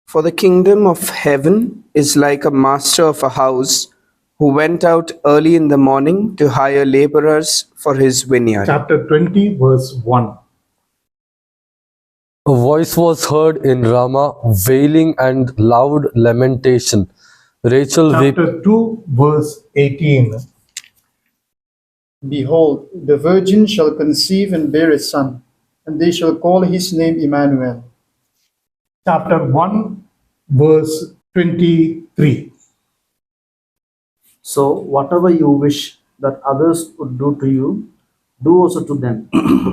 For the kingdom of heaven is like a master of a house who went out early in the morning to hire laborers for his vineyard. Chapter 20, verse 1. A voice was heard in Ramah, wailing and loud lamentation. Rachel wept. Chapter 2, verse 18. Behold, the virgin shall conceive and bear a son, and they shall call his name Emmanuel. Chapter 1, verse 23. So whatever you wish that others would do to you, do also to them.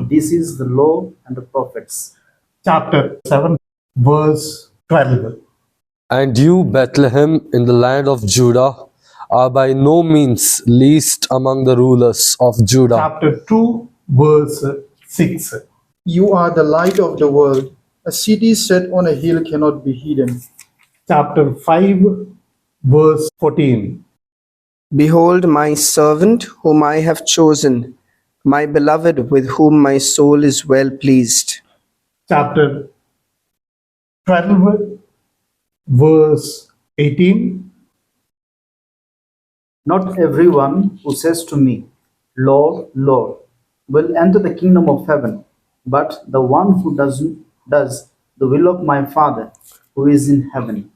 This is the law and the prophets. Chapter 7, verse 12. And you, Bethlehem, in the land of Judah, are by no means least among the rulers of Judah. Chapter 2, verse 6. You are the light of the world. A city set on a hill cannot be hidden. Chapter 5, verse 14. Behold my servant whom I have chosen, my beloved with whom my soul is well pleased. Chapter 12, verse 18. Not everyone who says to me, Lord, Lord, will enter the kingdom of heaven, but the one who does the will of my Father who is in heaven.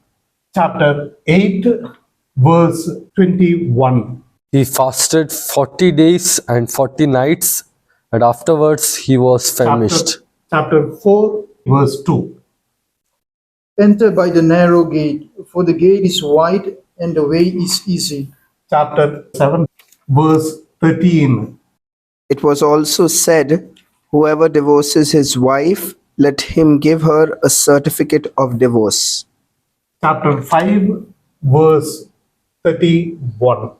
Chapter 8, verse 21. He fasted 40 days and 40 nights, and afterwards he was famished. Chapter 4, verse 2. Enter by the narrow gate, for the gate is wide and the way is easy. Chapter 7, verse 13. It was also said, whoever divorces his wife, let him give her a certificate of divorce. Chapter 5, verse 31.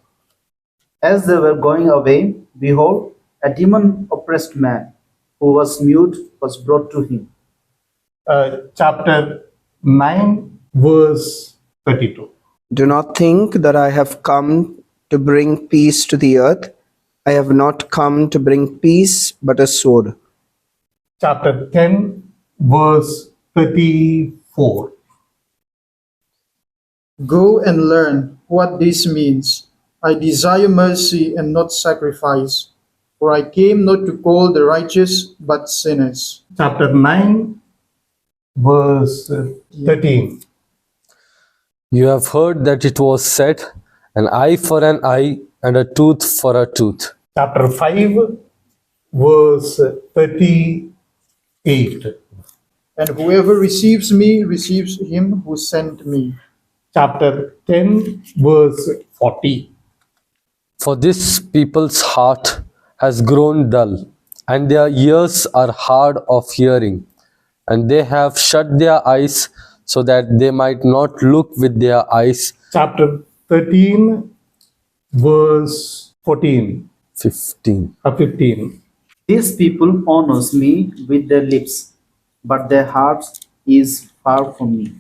As they were going away, behold, a demon-oppressed man who was mute was brought to him. Chapter 9, verse 32. Do not think that I have come to bring peace to the earth. I have not come to bring peace, but a sword. Chapter 10, verse 34. Go and learn what this means. I desire mercy and not sacrifice, for I came not to call the righteous, but sinners. Chapter 9, verse 13. You have heard that it was said, an eye for an eye and a tooth for a tooth. Chapter 5, verse 38. And whoever receives me receives him who sent me. Chapter 10, verse 40. For this people's heart has grown dull, and their ears are hard of hearing, and they have shut their eyes so that they might not look with their eyes. Chapter 13, verse 14. 15. 15. These people honors me with their lips, but their heart is far from me.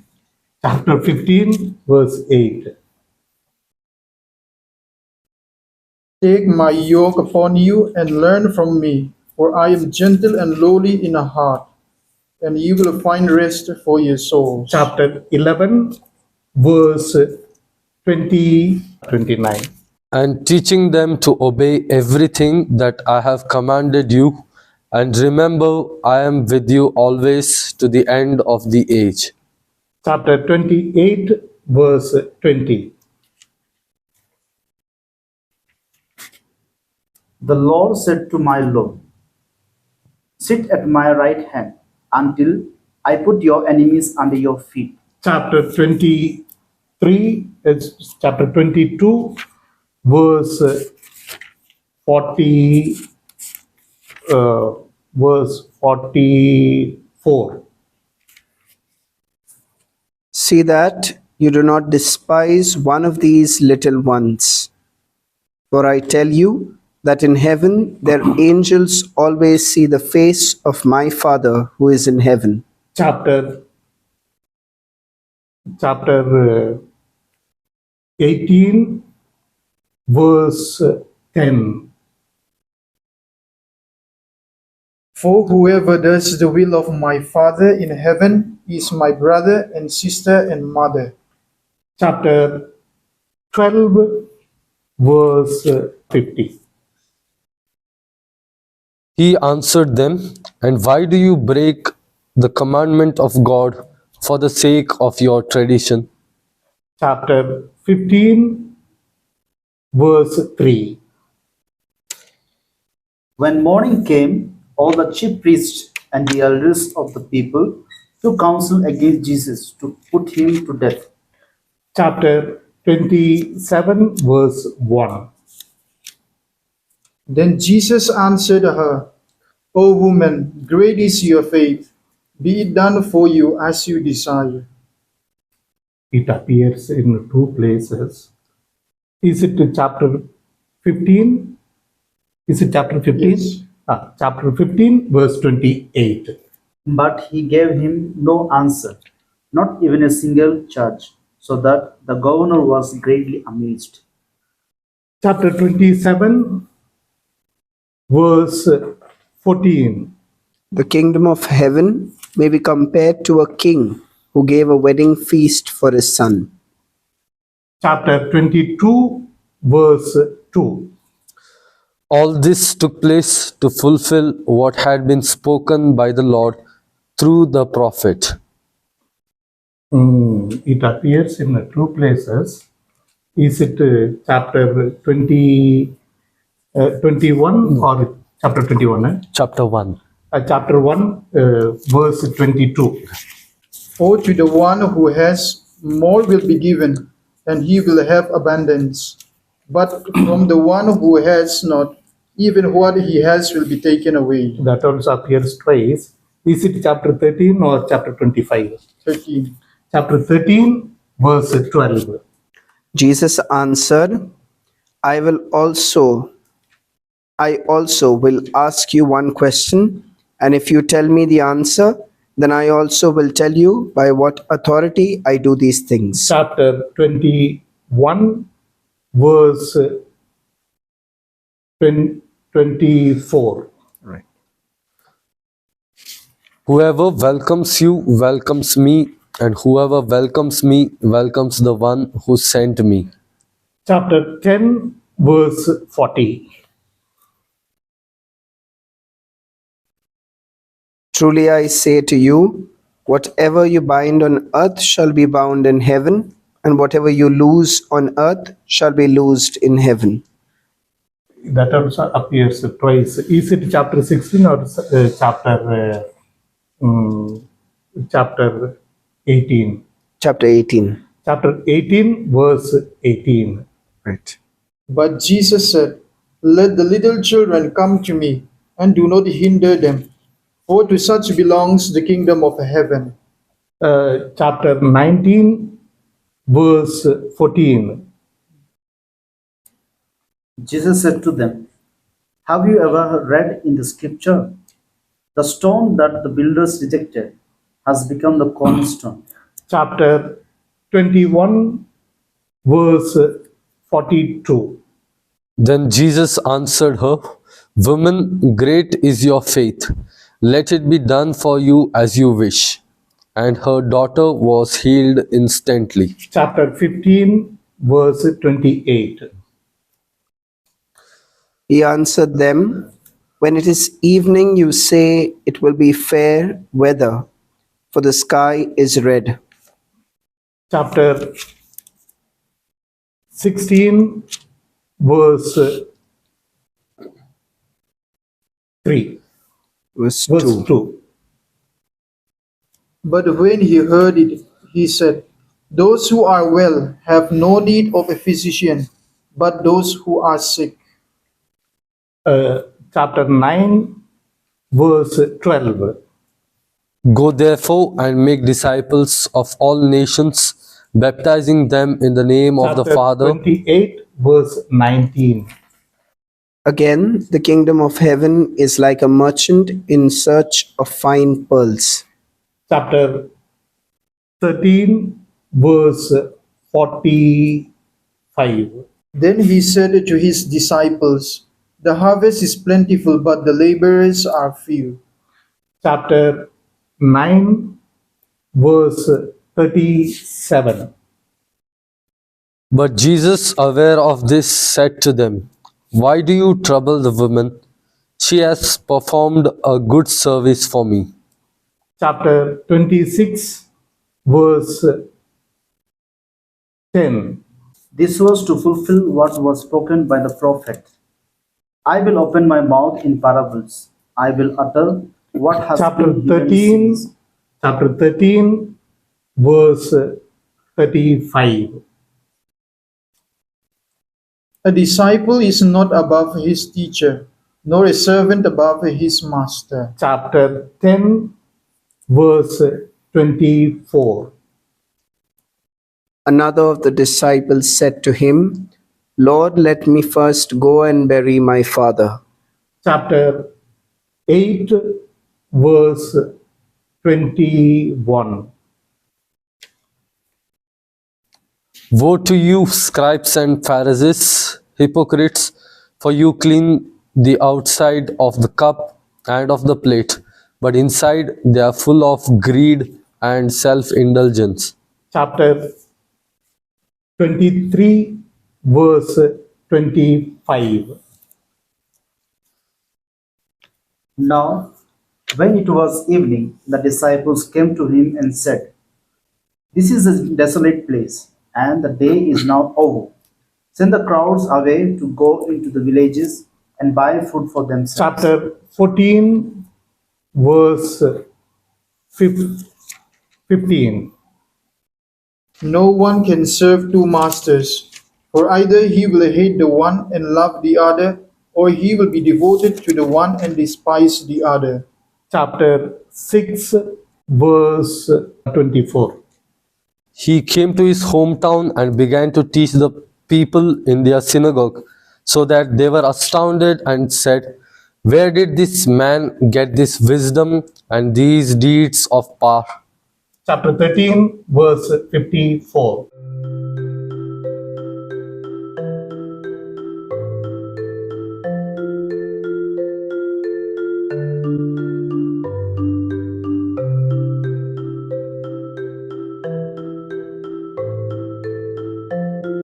Chapter 15, verse 8. Take my yoke upon you and learn from me, for I am gentle and lowly in heart, and you will find rest for your souls. Chapter 11, verse 29. And teaching them to obey everything that I have commanded you, and remember, I am with you always to the end of the age. Chapter 28, verse 20. The Lord said to my Lord, sit at my right hand until I put your enemies under your feet. Chapter 23, chapter 22, verse 40, verse 44. See that you do not despise one of these little ones. For I tell you that in heaven their angels always see the face of my Father who is in heaven. Chapter 18, verse 10. For whoever does the will of my Father in heaven is my brother and sister and mother. Chapter 12, verse 50. He answered them, "And why do you break the commandment of God for the sake of your tradition?" Chapter 15, verse 3. When morning came, all the chief priests and the elders of the people took counsel against Jesus to put him to death. Chapter 27, verse 1. Then Jesus answered her, O woman, great is your faith. Be it done for you as you desire. It appears in two places. Is it chapter 15? Is it chapter 15? Yes. Chapter 15, verse 28. But he gave him no answer, not even a single charge, so that the governor was greatly amazed. Chapter 27, verse 14. The kingdom of heaven may be compared to a king who gave a wedding feast for his son. Chapter 22, verse 2. All this took place to fulfill what had been spoken by the Lord through the prophet. It appears in two places. Is it chapter 21 or chapter 21? Chapter 1. Chapter 1, verse 22. For to the one who has, more will be given, and he will have abundance. But from the one who has not, even what he has will be taken away. That also appears twice. Is it chapter 13 or chapter 25? 13. Chapter 13, verse 12. Jesus answered, I also will ask you one question, and if you tell me the answer, then I also will tell you by what authority I do these things. Chapter 21, verse 24. Right. Whoever welcomes you welcomes me, and whoever welcomes me welcomes the one who sent me. Chapter 10, verse 40. Truly I say to you, whatever you bind on earth shall be bound in heaven, and whatever you loose on earth shall be loosed in heaven. That also appears twice. Is it chapter 16 or chapter 18? Chapter 18. Chapter 18, verse 18. Right. But Jesus said, Let the little children come to me, and do not hinder them, for to such belongs the kingdom of heaven. Chapter 19, verse 14. Jesus said to them, Have you ever read in the scripture, the stone that the builders rejected has become the cornerstone? Chapter 21, verse 42. Then Jesus answered her, Woman, great is your faith. Let it be done for you as you wish. And her daughter was healed instantly. Chapter 15, verse 28. He answered them, When it is evening, you say it will be fair weather, for the sky is red. Chapter 16, verse 3. Verse Verse 2. 2. But when he heard it, he said, Those who are well have no need of a physician, but those who are sick. Chapter 9, verse 12. Go therefore and make disciples of all nations, baptizing them in the name of the Chapter Father. 28, verse 19. Again, the kingdom of heaven is like a merchant in search of fine pearls. Chapter 13, verse 45. Then he said to his disciples, The harvest is plentiful, but the laborers are few. chapter 9, verse 37. But Jesus, aware of this, said to them, "Why do you trouble the woman? She has performed a good service for me." Chapter 26, verse 10. This was to fulfill what was spoken by the prophet. I will open my mouth in parables. I will utter what has Chapter been hidden 13, since. chapter 13, verse 35. A disciple is not above his teacher, nor a servant above his master. Chapter 10, verse 24. Another of the disciples said to him, Lord, let me first go and bury my father. Chapter 8, verse 21. Woe to you, scribes and Pharisees, hypocrites, for you clean the outside of the cup and of the plate, but inside they are full of greed and self-indulgence. Chapter 23, verse 25. Now, when it was evening, the disciples came to him and said, This is a desolate place, and the day is now over. Send the crowds away to go into the villages and buy food for themselves. Chapter 14, verse 15. No one can serve two masters, for either he will hate the one and love the other, or he will be devoted to the one and despise the other. Chapter 6, verse 24. He came to his hometown and began to teach the people in their synagogue, so that they were astounded and said, "Where did this man get this wisdom and these deeds of power?" Chapter 13, verse 54.